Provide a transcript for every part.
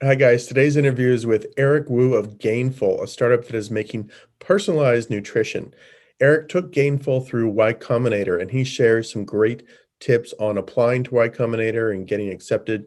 Hi, guys. Today's interview is with Eric Wu of Gainful, a startup that is making personalized nutrition. Eric took Gainful through Y Combinator, and he shares some great tips on applying to Y Combinator and getting accepted.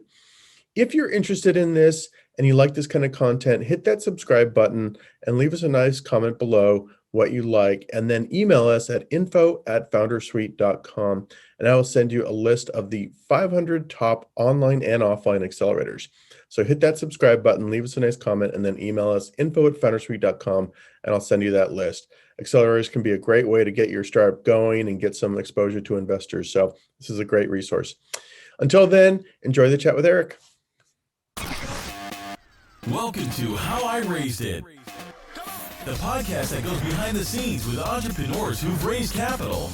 If you're interested in this and you like this kind of content, hit that subscribe button and leave us a nice comment below what you like, and then email us at info@foundersuite.com, and I will send you a list of the 500 top online and offline accelerators. So hit that subscribe button, leave us a nice comment, and then email us info@foundersuite.com, and I'll send you that list. Accelerators can be a great way to get your startup going and get some exposure to investors. So this is a great resource. Until then, enjoy the chat with Eric. Welcome to How I Raised It, the podcast that goes behind the scenes with entrepreneurs who've raised capital.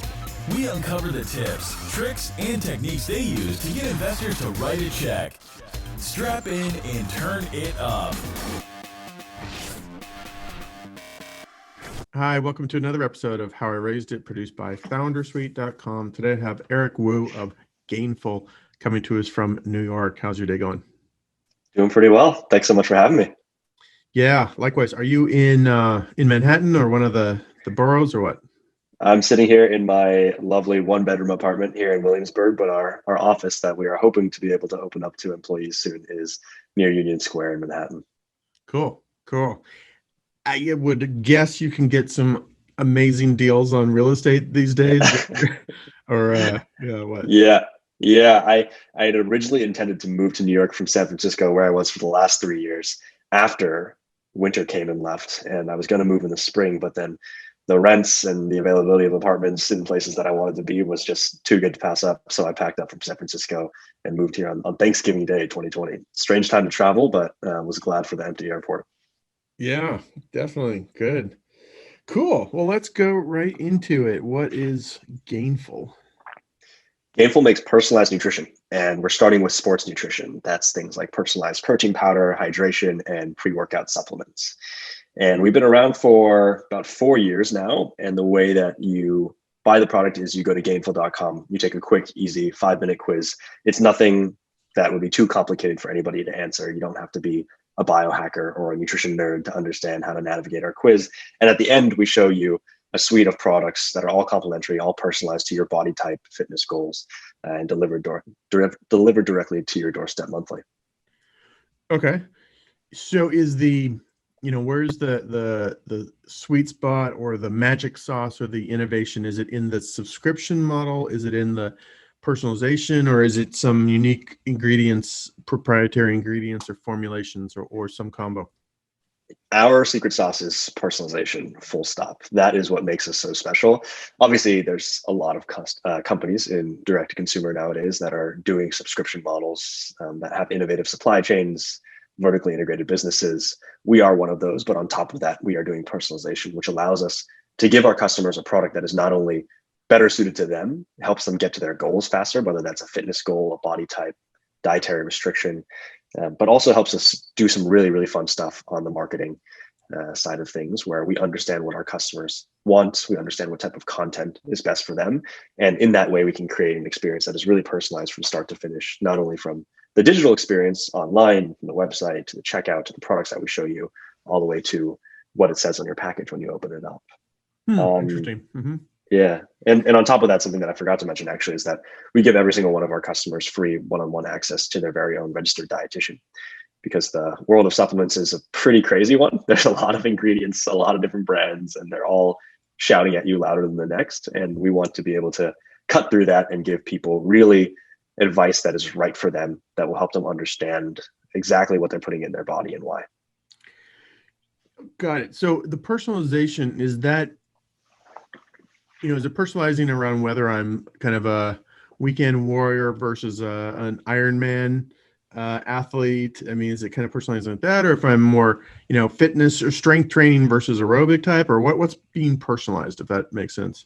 We uncover the tips, tricks, and techniques they use to get investors to write a check. Strap in and turn it up. Hi, welcome to another episode of How I Raised It, produced by foundersuite.com. Today I have Eric Wu of Gainful coming to us from New York. How's your day going? Doing pretty well. Thanks so much for having me. Yeah, likewise. Are you in Manhattan or one of the boroughs or what? I'm sitting here in my lovely one-bedroom apartment here in Williamsburg, but our office that we are hoping to be able to open up to employees soon is near Union Square in Manhattan. Cool. I would guess you can get some amazing deals on real estate these days. Or what? Yeah. I had originally intended to move to New York from San Francisco, where I was for the last 3 years after winter came and left. And I was going to move in the spring, but then the rents and the availability of apartments in places that I wanted to be was just too good to pass up. So I packed up from San Francisco and moved here on Thanksgiving Day, 2020. Strange time to travel, but was glad for the empty airport. Yeah, definitely. Good. Cool. Well, let's go right into it. What is Gainful? Gainful makes personalized nutrition, and we're starting with sports nutrition. That's things like personalized protein powder, hydration, and pre-workout supplements. And we've been around for about 4 years now. And the way that you buy the product is you go to gainful.com. You take a quick, easy 5-minute quiz. It's nothing that would be too complicated for anybody to answer. You don't have to be a biohacker or a nutrition nerd to understand how to navigate our quiz. And at the end, we show you a suite of products that are all complementary, all personalized to your body type, fitness goals, and delivered directly to your doorstep monthly. Okay. So is where's the sweet spot or the magic sauce or the innovation? Is it in the subscription model? Is it in the personalization, or is it some unique ingredients, proprietary ingredients or formulations, or some combo? Our secret sauce is personalization, full stop. That is what makes us so special. Obviously, there's a lot of companies in direct to consumer nowadays that are doing subscription models that have innovative supply chains, vertically integrated businesses. We are one of those, but on top of that, we are doing personalization, which allows us to give our customers a product that is not only better suited to them, helps them get to their goals faster, whether that's a fitness goal, a body type, dietary restriction, but also helps us do some really, really fun stuff on the marketing side of things, where we understand what our customers want. We understand what type of content is best for them. And in that way, we can create an experience that is really personalized from start to finish, not only from the digital experience online, from the website to the checkout, to the products that we show you, all the way to what it says on your package when you open it up. Interesting. Mm-hmm. Yeah. And on top of that, something that I forgot to mention actually is that we give every single one of our customers free one-on-one access to their very own registered dietitian, because the world of supplements is a pretty crazy one. There's a lot of ingredients, a lot of different brands, and they're all shouting at you louder than the next. And we want to be able to cut through that and give people really advice that is right for them, that will help them understand exactly what they're putting in their body and why. Got it. So the personalization, is it personalizing around whether I'm kind of a weekend warrior versus an Ironman athlete? I mean, is it kind of personalizing like that, or if I'm more, fitness or strength training versus aerobic type, or what's being personalized, if that makes sense?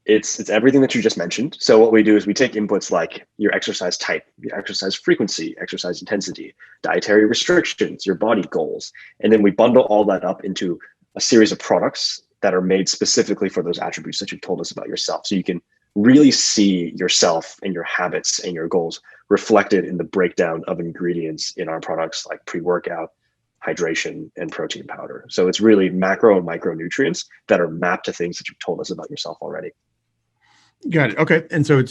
It's everything that you just mentioned. So what we do is we take inputs like your exercise type, your exercise frequency, exercise intensity, dietary restrictions, your body goals, and then we bundle all that up into a series of products that are made specifically for those attributes that you've told us about yourself. So you can really see yourself and your habits and your goals reflected in the breakdown of ingredients in our products like pre-workout, hydration, and protein powder. So it's really macro and micronutrients that are mapped to things that you've told us about yourself already. Got it. Okay. And so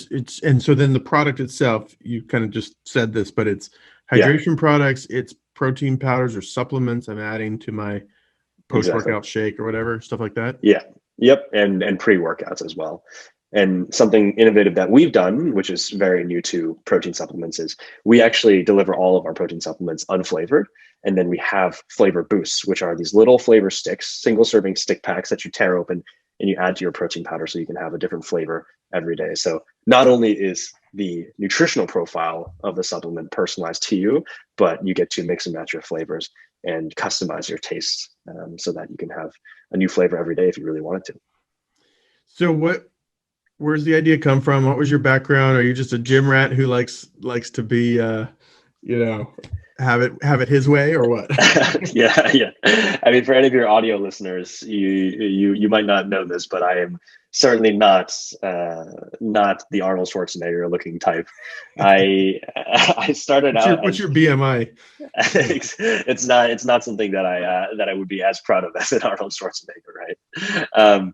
and so then the product itself, you kind of just said this, but it's hydration products, it's protein powders or supplements I'm adding to my post-workout shake or whatever, stuff like that. Yeah. Yep. And pre-workouts as well. And something innovative that we've done, which is very new to protein supplements, is we actually deliver all of our protein supplements unflavored. And then we have flavor boosts, which are these little flavor sticks, single serving stick packs that you tear open and you add to your protein powder so you can have a different flavor every day. So not only is the nutritional profile of the supplement personalized to you, but you get to mix and match your flavors and customize your tastes so that you can have a new flavor every day if you really wanted to. So where's the idea come from? What was your background? Are you just a gym rat who likes to be, have it his way, or what? Yeah. I mean, for any of your audio listeners, you might not know this, but I am certainly not the Arnold Schwarzenegger looking type. I started out. What's your BMI? It's not something that I would be as proud of as an Arnold Schwarzenegger, right?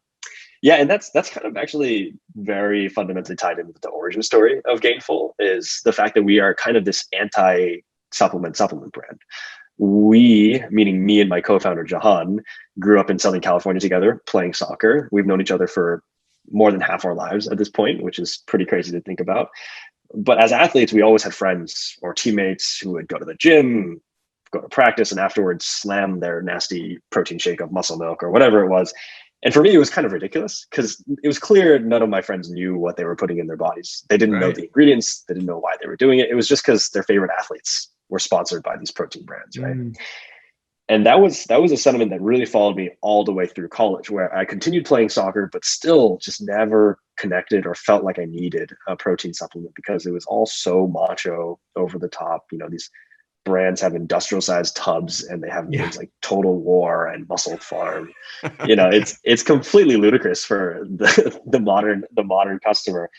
Yeah, and that's kind of actually very fundamentally tied into the origin story of Gainful, is the fact that we are kind of this anti-supplement brand. We, meaning me and my co-founder Jahan, grew up in Southern California together playing soccer. We've known each other for more than half our lives at this point, which is pretty crazy to think about. But as athletes, we always had friends or teammates who would go to the gym, go to practice, and afterwards slam their nasty protein shake of muscle milk or whatever it was. And for me, it was kind of ridiculous because it was clear none of my friends knew what they were putting in their bodies. They didn't know the ingredients. They didn't know why they were doing it. It was just because their favorite athletes were sponsored by these protein brands, right? And that was a sentiment that really followed me all the way through college, where I continued playing soccer, but still just never connected or felt like I needed a protein supplement because it was all so macho, over the top. These brands have industrial sized tubs and they have names like Total War and Muscle Farm. It's completely ludicrous for the modern customer.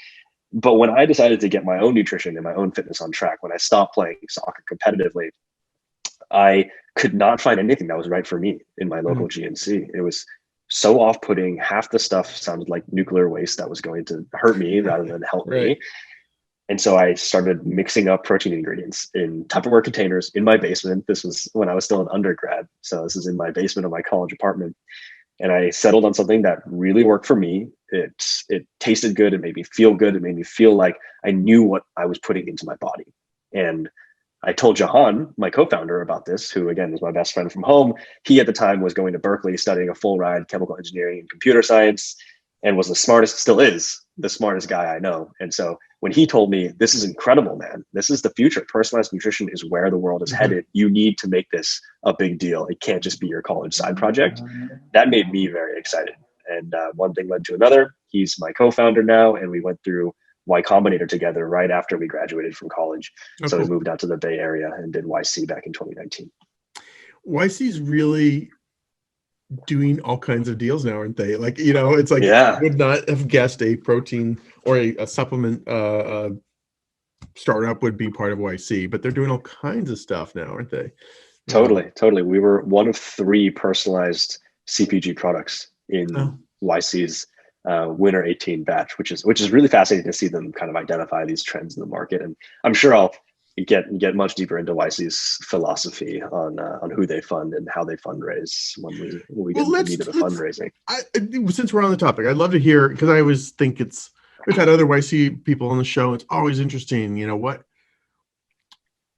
But when I decided to get my own nutrition and my own fitness on track, when I stopped playing soccer competitively, I could not find anything that was right for me in my local GNC. It was so off-putting. Half the stuff sounded like nuclear waste that was going to hurt me rather than help me. And so I started mixing up protein ingredients in Tupperware containers in my basement. This was when I was still an undergrad. So this is in my basement of my college apartment. And I settled on something that really worked for me. It tasted good. It made me feel good. It made me feel like I knew what I was putting into my body. And I told Jahan, my co-founder, about this, who again was my best friend from home. He at the time was going to Berkeley studying a full ride chemical engineering and computer science, and was still is the smartest guy I know. And so when he told me, this is incredible, man, this is the future. Personalized nutrition is where the world is headed. You need to make this a big deal. It can't just be your college side project. That made me very excited. And one thing led to another. He's my co-founder now, and we went through Y Combinator together right after we graduated from college. So we moved out to the Bay Area and did YC back in 2019. YC's really doing all kinds of deals now, aren't they? Like, it's like, I would not have guessed a protein or a supplement startup would be part of YC, but they're doing all kinds of stuff now, aren't they? Totally. We were one of 3 personalized CPG products in YC's Winter 18 batch, which is really fascinating to see them kind of identify these trends in the market. And I'm sure I'll get much deeper into YC's philosophy on who they fund and how they fundraise when we get into the need of the fundraising. Since we're on the topic, I'd love to hear, because I always think we've had other YC people on the show. It's always interesting, what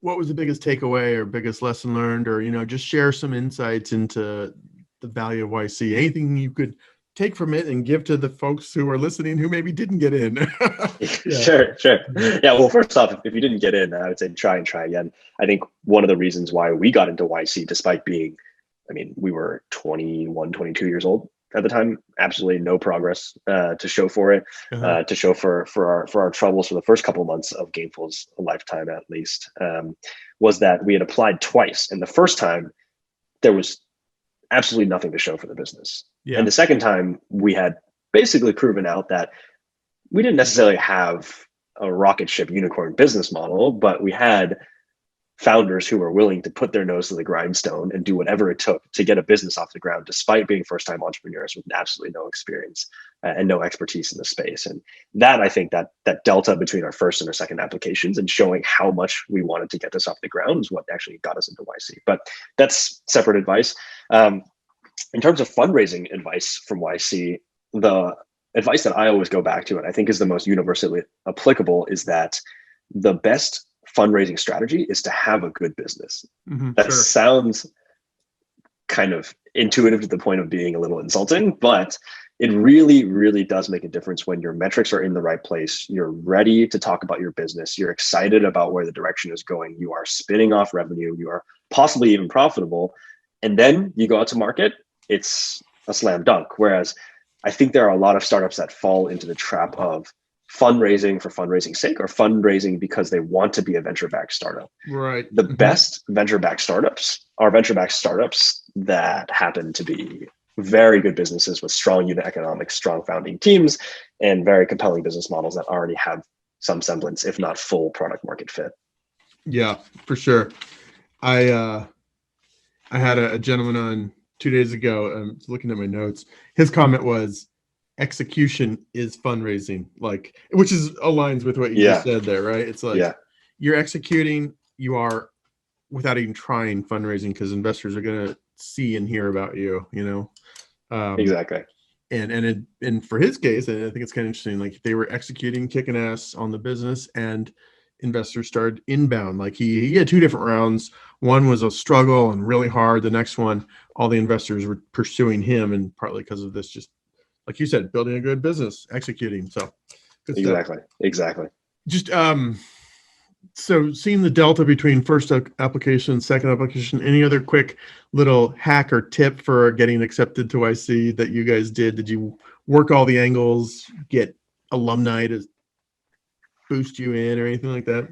was the biggest takeaway or biggest lesson learned, or, just share some insights into the value of YC, anything you could take from it and give to the folks who are listening who maybe didn't get in. Sure. Yeah. Well, first off, if you didn't get in, I would say try again. I think one of the reasons why we got into YC, despite being, we were 21, 22 years old at the time, absolutely no progress to show for it, to show for our troubles for the first couple of months of Gainful's lifetime, at least, was that we had applied twice. And the first time there was absolutely nothing to show for the business. And the second time we had basically proven out that we didn't necessarily have a rocket ship unicorn business model, but we had founders who were willing to put their nose to the grindstone and do whatever it took to get a business off the ground, despite being first-time entrepreneurs with absolutely no experience and no expertise in the space. And that, I think, that delta between our first and our second applications and showing how much we wanted to get this off the ground is what actually got us into YC. But that's separate advice. In terms of fundraising advice from YC, the advice that I always go back to, and I think is the most universally applicable, is that the best fundraising strategy is to have a good business. That sounds kind of intuitive to the point of being a little insulting, but it really, really does make a difference when your metrics are in the right place. You're ready to talk about your business. You're excited about where the direction is going. You are spinning off revenue. You are possibly even profitable. And then you go out to market, it's a slam dunk. Whereas I think there are a lot of startups that fall into the trap of fundraising for fundraising's sake, or fundraising because they want to be a venture-backed startup. Right. The best venture-backed startups are venture-backed startups that happen to be very good businesses with strong unit economics, strong founding teams, and very compelling business models that already have some semblance, if not full, product market fit. Yeah, for sure. I had a gentleman on 2 days ago. I'm looking at my notes. His comment was, execution is fundraising, like, which is aligns with what you just said there, right? It's like you're executing, you are, without even trying, fundraising, because investors are going to see and hear about you, you know? Exactly. And for his case, and I think it's kind of interesting, like they were executing, kicking ass on the business, and investors started inbound. Like he had two different rounds. One was a struggle and really hard. The next one, all the investors were pursuing him, and partly because of this, just like you said, building a good business, executing. So exactly. Just so seeing the delta between first application, second application, any other quick little hack or tip for getting accepted to YC that you guys did? Did you work all the angles, get alumni to boost you in or anything like that?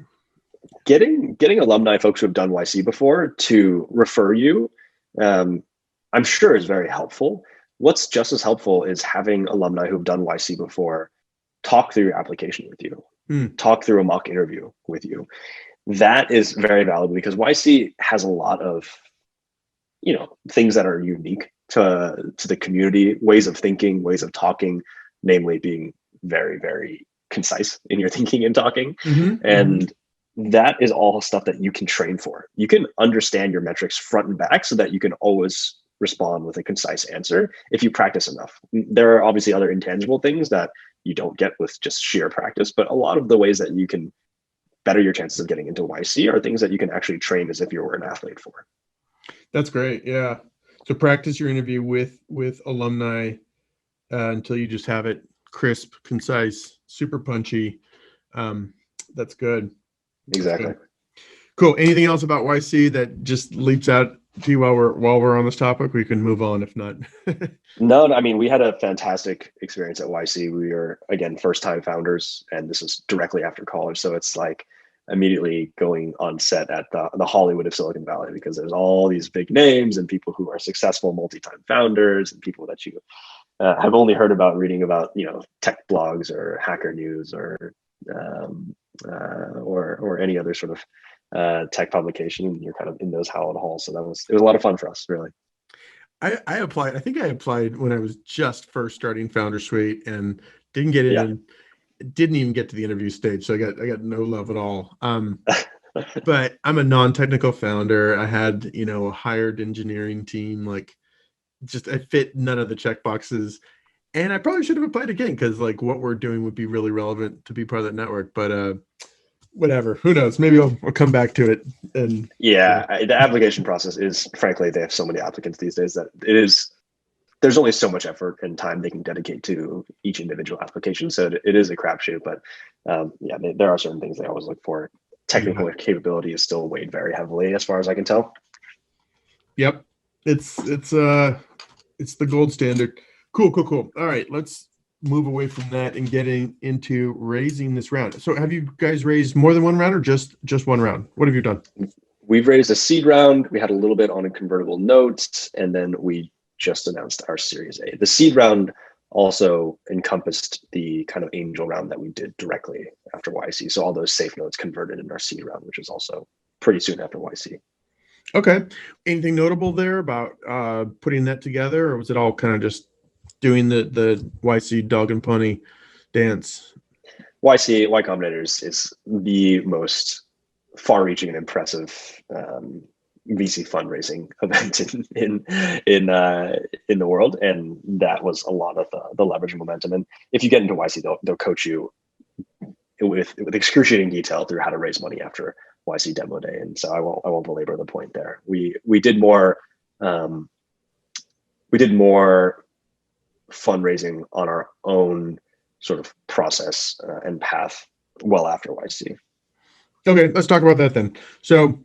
Getting alumni, folks who have done YC before, to refer you, I'm sure is very helpful. What's just as helpful is having alumni who've done YC before talk through your application with you, talk through a mock interview with you. That is very valuable because YC has a lot of, things that are unique to the community, ways of thinking, ways of talking, namely being very, very concise in your thinking and talking. And that is all stuff that you can train for. You can understand your metrics front and back so that you can always respond with a concise answer if you practice enough. There are obviously other intangible things that you don't get with just sheer practice, but a lot of the ways that you can better your chances of getting into YC are things that you can actually train as if you were an athlete for. That's great. Yeah. So practice your interview with alumni until you just have it crisp, concise, super punchy. That's good. Exactly. That's good. Cool. Anything else about YC that just leaps out to you while we're on this topic? We can move on if not. No, I mean, we had a fantastic experience at YC. We are, again, first-time founders, and this is directly after college. So it's like immediately going on set at the Hollywood of Silicon Valley, because there's all these big names and people who are successful multi-time founders and people that you have only heard about reading about, tech blogs or Hacker News or any other sort of tech publication. And you're kind of in those hallowed halls. So it was a lot of fun for us, really. I applied. I think I applied when I was just first starting Founder Suite and didn't get in. Didn't even get to the interview stage, so I got no love at all. But I'm a non-technical founder. I had a hired engineering team. Like, just I fit none of the check boxes, and I probably should have applied again because like what we're doing would be really relevant to be part of that network. But whatever. Who knows? Maybe I'll come back to it. And the application process is, frankly, they have so many applicants these days that there's only so much effort and time they can dedicate to each individual application. So it is a crapshoot, but there are certain things they always look for. Technical capability is still weighed very heavily, as far as I can tell. Yep, it's the gold standard. Cool. All right, let's move away from that and getting into raising this round. So have you guys raised more than one round or just one round? What have you done? We've raised a seed round. We had a little bit on a convertible note, and then we just announced our Series A. The seed round also encompassed the kind of angel round that we did directly after YC. So all those safe notes converted in our seed round, which is also pretty soon after YC. Okay. Anything notable there about putting that together, or was it all kind of just doing the YC dog and pony dance? Y Combinator is the most far-reaching and impressive VC fundraising event in the world, and that was a lot of the leverage and momentum. And if you get into YC, they'll coach you with excruciating detail through how to raise money after YC demo day. And so I won't belabor the point there. We did more fundraising on our own sort of process and path well after YC. Okay, let's talk about that then. So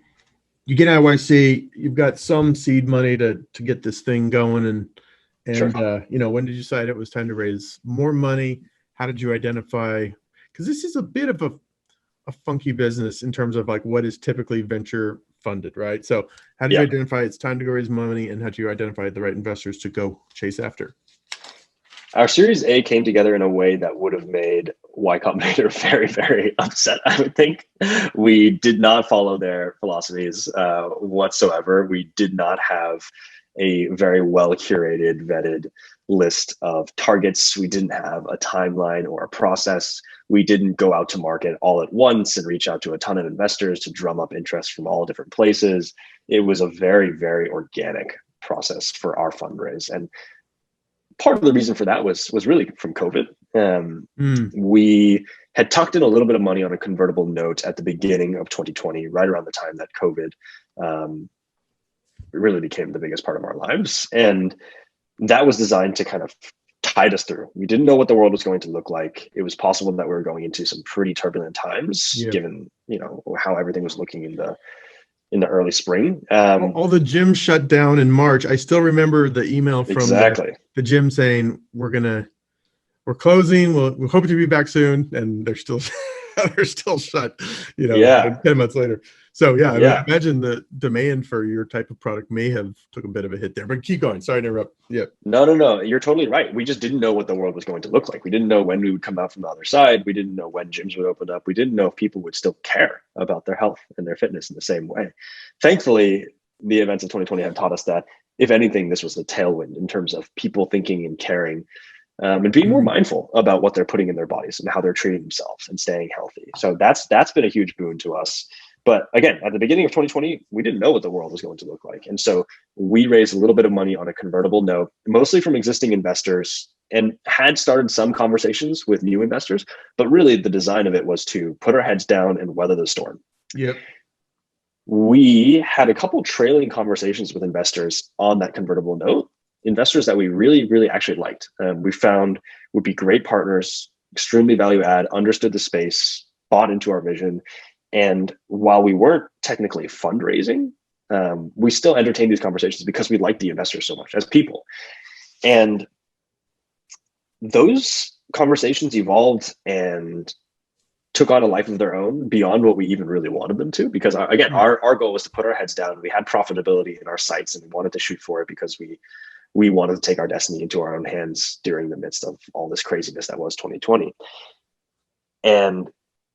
you get out of YC, you've got some seed money to get this thing going, and Sure. When did you decide it was time to raise more money? How did you identify? Because this is a bit of a funky business in terms of like what is typically venture funded, right? So how did you identify it's time to go raise money, and how did you identify the right investors to go chase after? Our Series A came together in a way that would have made Y Combinator very, very upset, I would think. We did not follow their philosophies whatsoever. We did not have a very well curated, vetted list of targets. We didn't have a timeline or a process. We didn't go out to market all at once and reach out to a ton of investors to drum up interest from all different places. It was a very, very organic process for our fundraise. And part of the reason for that was really from COVID. We had tucked in a little bit of money on a convertible note at the beginning of 2020, right around the time that COVID really became the biggest part of our lives. And that was designed to kind of tide us through. We didn't know what the world was going to look like. It was possible that we were going into some pretty turbulent times, given how everything was looking in the early spring. All the gyms shut down in March. I still remember the email from the gym saying we're closing. We're hoping to be back soon, and they're still shut. 10 months later. So I mean, I imagine the demand for your type of product may have took a bit of a hit there. But keep going. Sorry to interrupt. Yeah. No. You're totally right. We just didn't know what the world was going to look like. We didn't know when we would come out from the other side. We didn't know when gyms would open up. We didn't know if people would still care about their health and their fitness in the same way. Thankfully, the events of 2020 have taught us that, if anything, this was a tailwind in terms of people thinking and caring and being more mindful about what they're putting in their bodies and how they're treating themselves and staying healthy. So that's been a huge boon to us. But again, at the beginning of 2020, we didn't know what the world was going to look like. And so we raised a little bit of money on a convertible note, mostly from existing investors, and had started some conversations with new investors. But really, the design of it was to put our heads down and weather the storm. Yep. We had a couple trailing conversations with investors on that convertible note, investors that we really, really actually liked. We found would be great partners, extremely value add, understood the space, bought into our vision. And while we weren't technically fundraising, we still entertained these conversations because we liked the investors so much as people. And those conversations evolved and took on a life of their own beyond what we even really wanted them to. Because again, our goal was to put our heads down. We had profitability in our sights, and we wanted to shoot for it because we wanted to take our destiny into our own hands during the midst of all this craziness that was 2020. And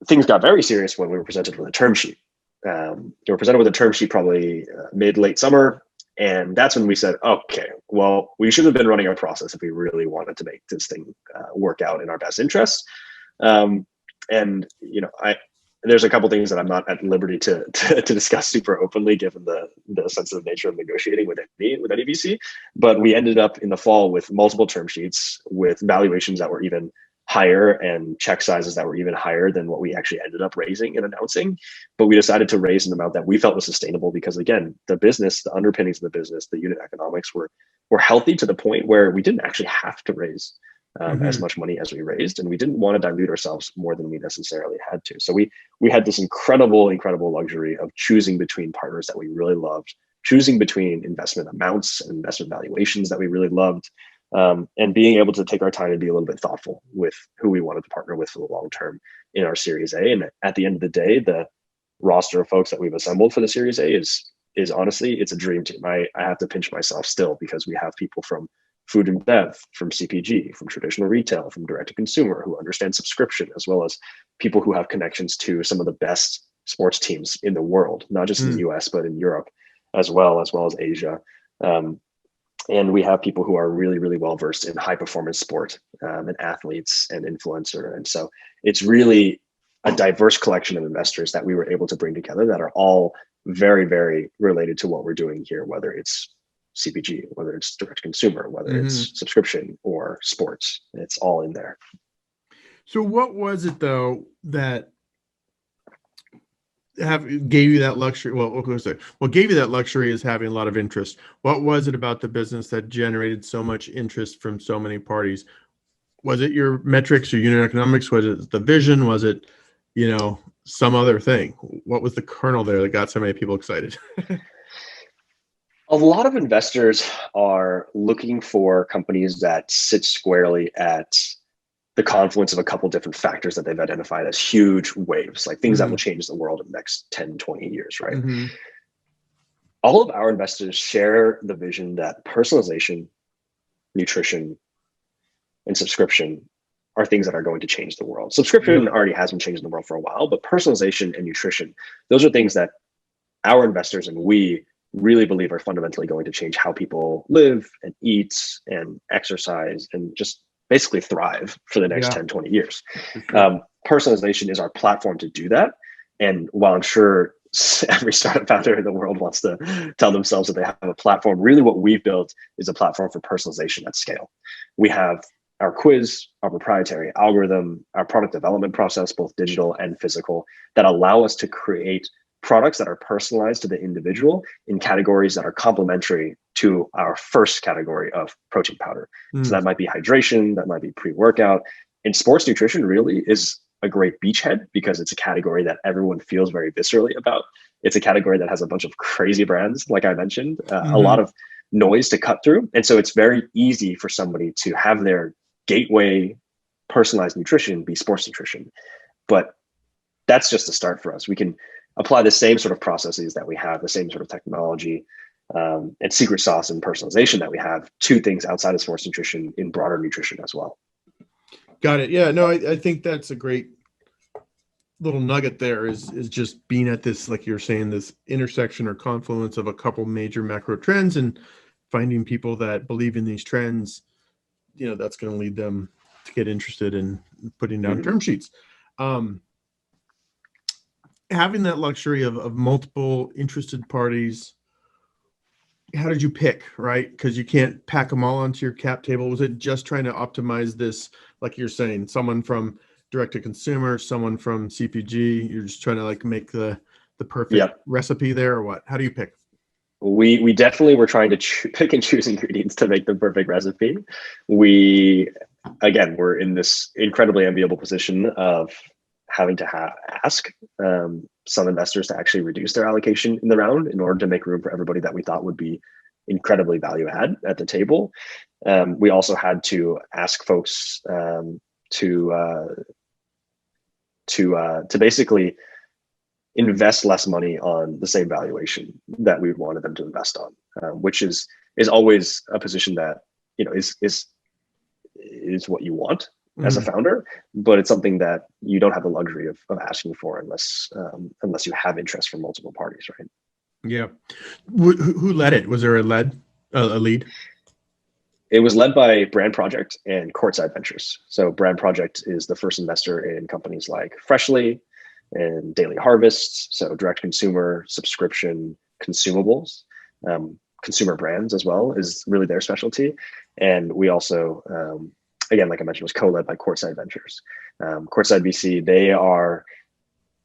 things got very serious when we were presented with a term sheet. We were presented with a term sheet probably late summer. And that's when we said, okay, well, we should have been running our process if we really wanted to make this thing work out in our best interests. And there's a couple things that I'm not at liberty to discuss super openly, given the sensitive nature of negotiating with any VC. But we ended up in the fall with multiple term sheets with valuations that were even higher and check sizes that were even higher than what we actually ended up raising and announcing. But we decided to raise an amount that we felt was sustainable because, again, the business, the underpinnings of the business, the unit economics were healthy to the point where we didn't actually have to raise as much money as we raised, and we didn't want to dilute ourselves more than we necessarily had to. So we had this incredible luxury of choosing between partners that we really loved, choosing between investment amounts and investment valuations that we really loved, and being able to take our time and be a little bit thoughtful with who we wanted to partner with for the long term in our Series A. And at the end of the day, the roster of folks that we've assembled for the Series A is honestly, it's a dream team. I have to pinch myself still because we have people from food and bev, from CPG, from traditional retail, from direct to consumer, who understand subscription, as well as people who have connections to some of the best sports teams in the world, not just in the US, but in Europe as well as Asia. And we have people who are really, really well versed in high performance sport, and athletes and influencer. And so it's really a diverse collection of investors that we were able to bring together that are all very, very related to what we're doing here, whether it's CPG, whether it's direct consumer, whether it's subscription or sports. It's all in there. So what was it though that gave you that luxury? Well, what gave you that luxury is having a lot of interest. What was it about the business that generated so much interest from so many parties? Was it your metrics or unit economics? Was it the vision? Was it, some other thing? What was the kernel there that got so many people excited? A lot of investors are looking for companies that sit squarely at the confluence of a couple different factors that they've identified as huge waves, like things that will change the world in the next 10, 20 years, right? All of our investors share the vision that personalization, nutrition, and subscription are things that are going to change the world. Subscription already has been changing the world for a while, but personalization and nutrition, those are things that our investors and we really believe are fundamentally going to change how people live and eat and exercise and just basically thrive for the next 10, 20 years. Personalization is our platform to do that. And while I'm sure every startup founder in the world wants to tell themselves that they have a platform, really what we've built is a platform for personalization at scale. We have our quiz, our proprietary algorithm, our product development process, both digital and physical, that allow us to create products that are personalized to the individual in categories that are complementary to our first category of protein powder. So that might be hydration, that might be pre-workout. And sports nutrition really is a great beachhead because it's a category that everyone feels very viscerally about. It's a category that has a bunch of crazy brands, like I mentioned, a lot of noise to cut through. And so it's very easy for somebody to have their gateway personalized nutrition be sports nutrition. But that's just a start for us. We can apply the same sort of processes that we have, the same sort of technology and secret sauce and personalization that we have to things outside of sports nutrition in broader nutrition as well. Got it. Yeah, no, I think that's a great little nugget there is just being at this, like you're saying, this intersection or confluence of a couple major macro trends and finding people that believe in these trends, that's going to lead them to get interested in putting down term sheets. Having that luxury of multiple interested parties, how did you pick, right? Because you can't pack them all onto your cap table. Was it just trying to optimize this, like you're saying, someone from direct to consumer, someone from CPG, you're just trying to make the perfect recipe there, or what? How do you pick? We definitely were trying to pick and choose ingredients to make the perfect recipe. We're in this incredibly enviable position of having to ask some investors to actually reduce their allocation in the round in order to make room for everybody that we thought would be incredibly value add at the table. We also had to ask folks to basically invest less money on the same valuation that we wanted them to invest on, which is always a position that is what you want as a founder, but it's something that you don't have the luxury of asking for unless you have interest from multiple parties, right? Yeah. Who led it? Was there a lead? It was led by BrandProject and Courtside Ventures. So BrandProject is the first investor in companies like Freshly and Daily Harvest, so direct consumer, subscription, consumables, consumer brands as well is really their specialty. And we also, again, like I mentioned, was co-led by Courtside Ventures. Courtside VC, they are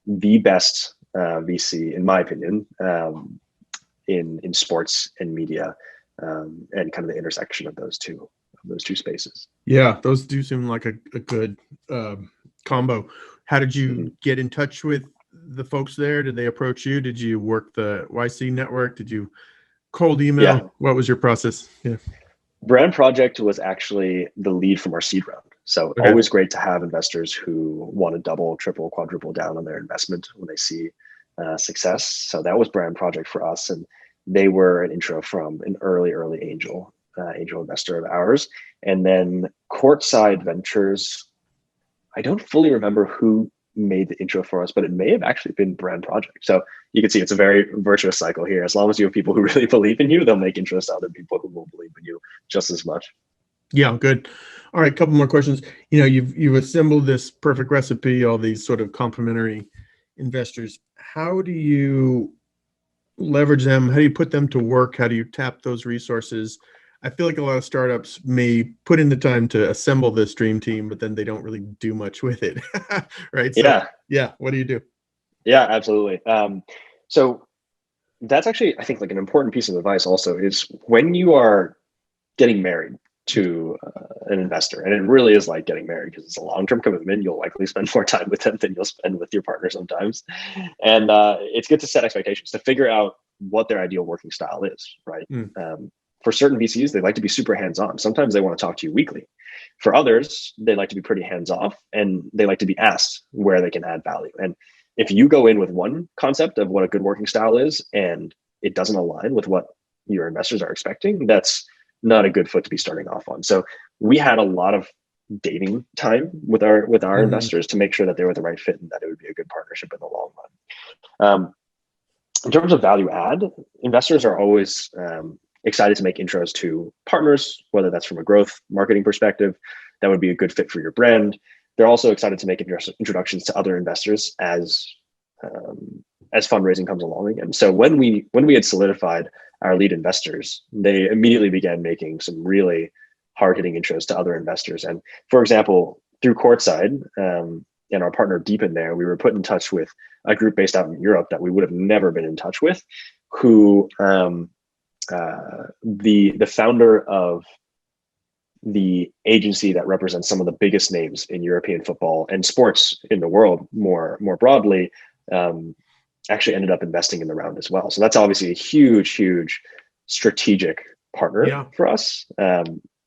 the best VC, in my opinion, in sports and media, and kind of the intersection of those two spaces. Yeah, those do seem like a good combo. How did you get in touch with the folks there? Did they approach you? Did you work the YC network? Did you cold email? Yeah. What was your process? Yeah. BrandProject was actually the lead from our seed round. So always great to have investors who want to double, triple, quadruple down on their investment when they see success. So that was BrandProject for us. And they were an intro from an early angel angel investor of ours. And then Courtside Ventures, I don't fully remember who made the intro for us, but it may have actually been BrandProject. So you can see it's a very virtuous cycle here. As long as you have people who really believe in you, they'll make intros to other people who will believe in you just as much. Yeah, good. All right, a couple more questions. You've assembled this perfect recipe, all these sort of complementary investors. How do you leverage them? How do you put them to work? How do you tap those resources? I feel like a lot of startups may put in the time to assemble this dream team, but then they don't really do much with it. Right? So, yeah. What do you do? Yeah, absolutely. So that's actually, I think, like an important piece of advice also is when you are getting married to an investor, and it really is like getting married because it's a long-term commitment. You'll likely spend more time with them than you'll spend with your partner sometimes. And it's good to set expectations, to figure out what their ideal working style is, right? For certain VCs, they like to be super hands-on. Sometimes they want to talk to you weekly. For others, they like to be pretty hands-off, and they like to be asked where they can add value. And if you go in with one concept of what a good working style is, and it doesn't align with what your investors are expecting, that's not a good foot to be starting off on. So we had a lot of dating time with our investors to make sure that they were the right fit and that it would be a good partnership in the long run. In terms of value add, investors are always excited to make intros to partners, whether that's from a growth marketing perspective, that would be a good fit for your brand. They're also excited to make introductions to other investors as fundraising comes along. And so when we had solidified our lead investors, they immediately began making some really hard-hitting intros to other investors. And for example, through Courtside and our partner Deep in there, we were put in touch with a group based out in Europe that we would have never been in touch with, who the founder of the agency that represents some of the biggest names in European football and sports in the world more broadly, actually ended up investing in the round as well. So that's obviously a huge strategic partner for us,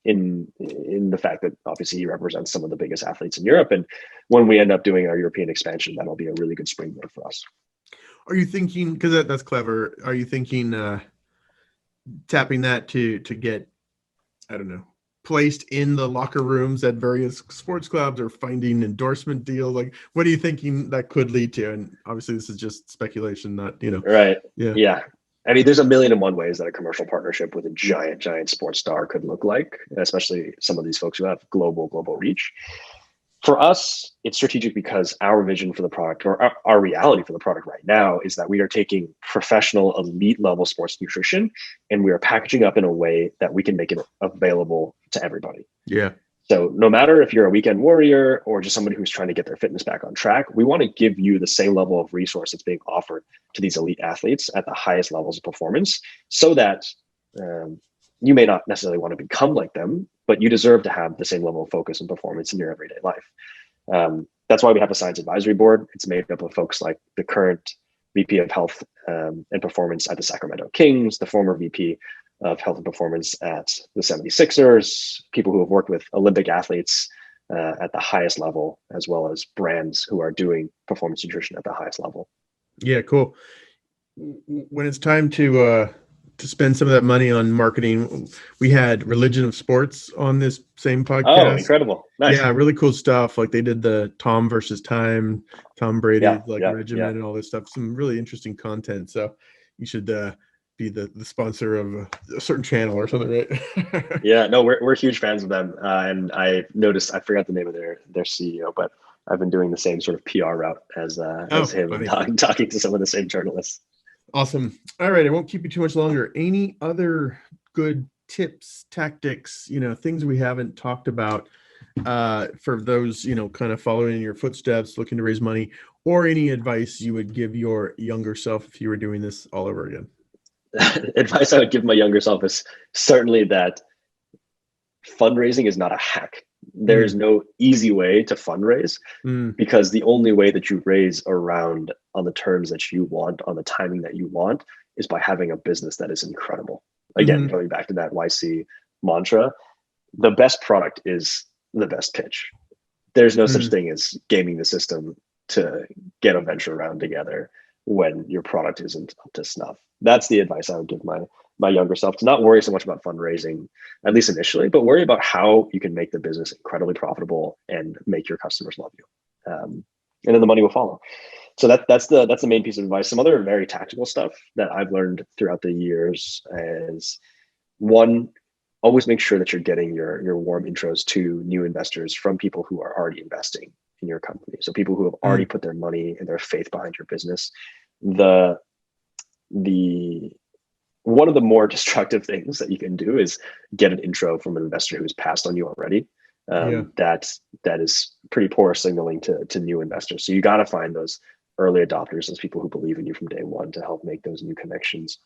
in the fact that obviously he represents some of the biggest athletes in Europe. And when we end up doing our European expansion, that'll be a really good springboard for us. Are you thinking, because that's clever, are you thinking tapping that to get, I don't know, placed in the locker rooms at various sports clubs, or finding endorsement deals? Like, what are you thinking that could lead to? And obviously this is just speculation, not, Right. Yeah. I mean, there's a million and one ways that a commercial partnership with a giant sports star could look like, especially some of these folks who have global reach. For us, it's strategic because our vision for the product, or our reality for the product right now, is that we are taking professional elite level sports nutrition and we are packaging up in a way that we can make it available to everybody. Yeah. So no matter if you're a weekend warrior or just somebody who's trying to get their fitness back on track, we want to give you the same level of resource that's being offered to these elite athletes at the highest levels of performance, so that you may not necessarily want to become like them, but you deserve to have the same level of focus and performance in your everyday life. That's why we have a science advisory board. It's made up of folks like the current VP of Health and Performance at the Sacramento Kings, the former VP of Health and Performance at the 76ers, people who have worked with Olympic athletes at the highest level, as well as brands who are doing performance nutrition at the highest level. Yeah, cool. When it's time to spend some of that money on marketing, we had Religion of Sports on this same podcast. Oh, incredible. Nice. Yeah, really cool stuff. Like, they did the Tom versus Time, Tom Brady regimen and all this stuff. Some really interesting content. So you should be the sponsor of a certain channel or something, right? Yeah, no, we're huge fans of them. And I noticed, I forgot the name of their CEO, but I've been doing the same sort of PR route as him, and talking to some of the same journalists. Awesome. All right. I won't keep you too much longer. Any other good tips, tactics, things we haven't talked about for those, kind of following in your footsteps, looking to raise money, or any advice you would give your younger self if you were doing this all over again? Advice I would give my younger self is certainly that fundraising is not a hack. There is no easy way to fundraise, because the only way that you raise around on the terms that you want, on the timing that you want, is by having a business that is incredible. Again, going back to that YC mantra, the best product is the best pitch. There's no such thing as gaming the system to get a venture round together when your product isn't up to snuff. That's the advice I would give my my younger self to not worry so much about fundraising, at least initially, but worry about how you can make the business incredibly profitable and make your customers love you. And then the money will follow. So that's the main piece of advice. Some other very tactical stuff that I've learned throughout the years is, one, always make sure that you're getting your warm intros to new investors from people who are already investing in your company. So people who have already put their money and their faith behind your business. The one of the more destructive things that you can do is get an intro from an investor who's passed on you already. That is pretty poor signaling to new investors. So you got to find those early adopters, those people who believe in you from day one, to help make those new connections.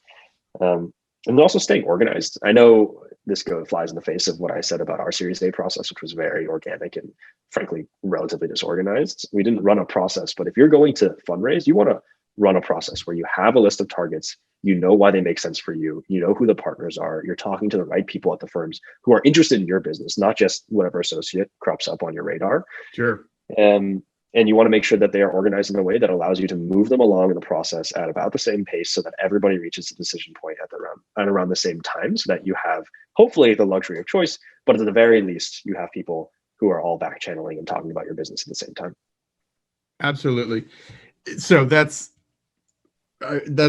And then also staying organized. I know this flies in the face of what I said about our Series A process, which was very organic and frankly relatively disorganized. We didn't run a process, but if you're going to fundraise, you want to run a process where you have a list of targets, you know why they make sense for you, you know who the partners are, you're talking to the right people at the firms who are interested in your business, not just whatever associate crops up on your radar. Sure. And you want to make sure that they are organized in a way that allows you to move them along in the process at about the same pace, so that everybody reaches the decision point at around the same time, so that you have hopefully the luxury of choice, but at the very least, you have people who are all back channeling and talking about your business at the same time. Absolutely. So that's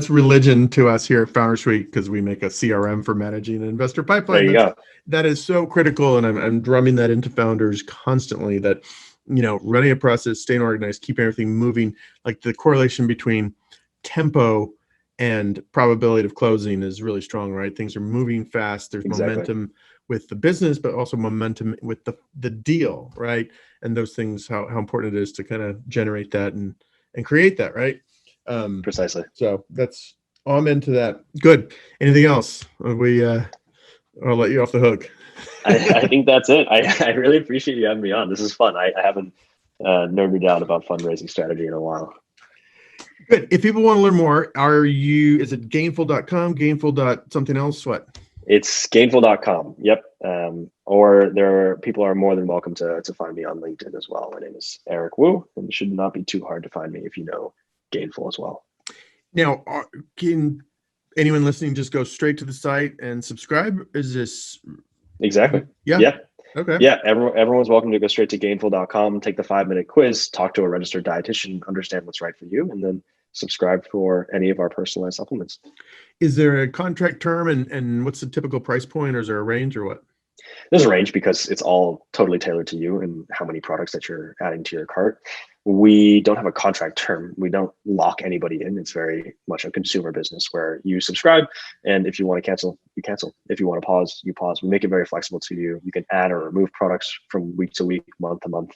religion to us here at Founder Suite, because we make a CRM for managing an investor pipeline. There you go. That is so critical, and I'm drumming that into founders constantly, that running a process, staying organized, keeping everything moving, like the correlation between tempo and probability of closing is really strong, right? Things are moving fast. There's momentum with the business, but also momentum with the deal, right? And those things, how important it is to kind of generate that and create that, right? Precisely. So I'm into that. Good. Anything else? I'll let you off the hook. I think that's it. I really appreciate you having me on. This is fun. I haven't nerded out about fundraising strategy in a while. Good. If people want to learn more, is it gainful.com, gainful. Something else? What? It's gainful.com. Yep. Or people are more than welcome to find me on LinkedIn as well. My name is Eric Wu, and it should not be too hard to find me if you know Gainful as well. Now, can anyone listening just go straight to the site and subscribe? Is this exactly? Yeah. Okay. Yeah. Everyone's welcome to go straight to gainful.com, take the 5-minute quiz, talk to a registered dietitian, understand what's right for you, and then subscribe for any of our personalized supplements. Is there a contract term, and what's the typical price point, or is there a range, or what? There's a range because it's all totally tailored to you and how many products that you're adding to your cart. We don't have a contract term. We don't lock anybody in. It's very much a consumer business where you subscribe, and if you want to cancel, you cancel. If you want to pause, you pause. We make it very flexible to you. You can add or remove products from week to week, month to month.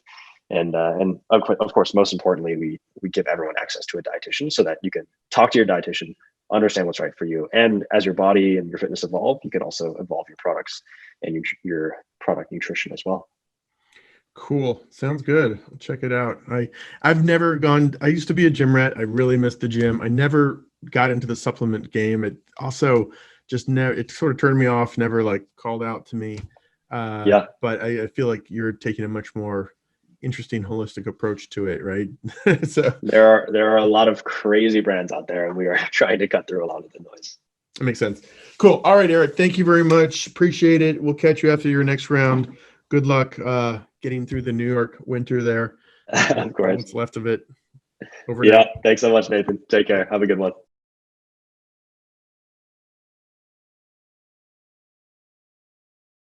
And of course, most importantly, we give everyone access to a dietitian so that you can talk to your dietitian, understand what's right for you. And as your body and your fitness evolve, you can also evolve your products and your product nutrition as well. Cool. Sounds good. I'll check it out. I've never gone. I used to be a gym rat. I really missed the gym. I never got into the supplement game. It also just it sort of turned me off, never like called out to me. But I feel like you're taking a much more interesting holistic approach to it, right? So there are a lot of crazy brands out there, and we are trying to cut through a lot of the noise. That makes sense. Cool. All right, Eric, thank you very much. Appreciate it. We'll catch you after your next round. Good luck getting through the New York winter there. Of course. What's left of it. Yeah. Thanks so much, Nathan. Take care. Have a good one.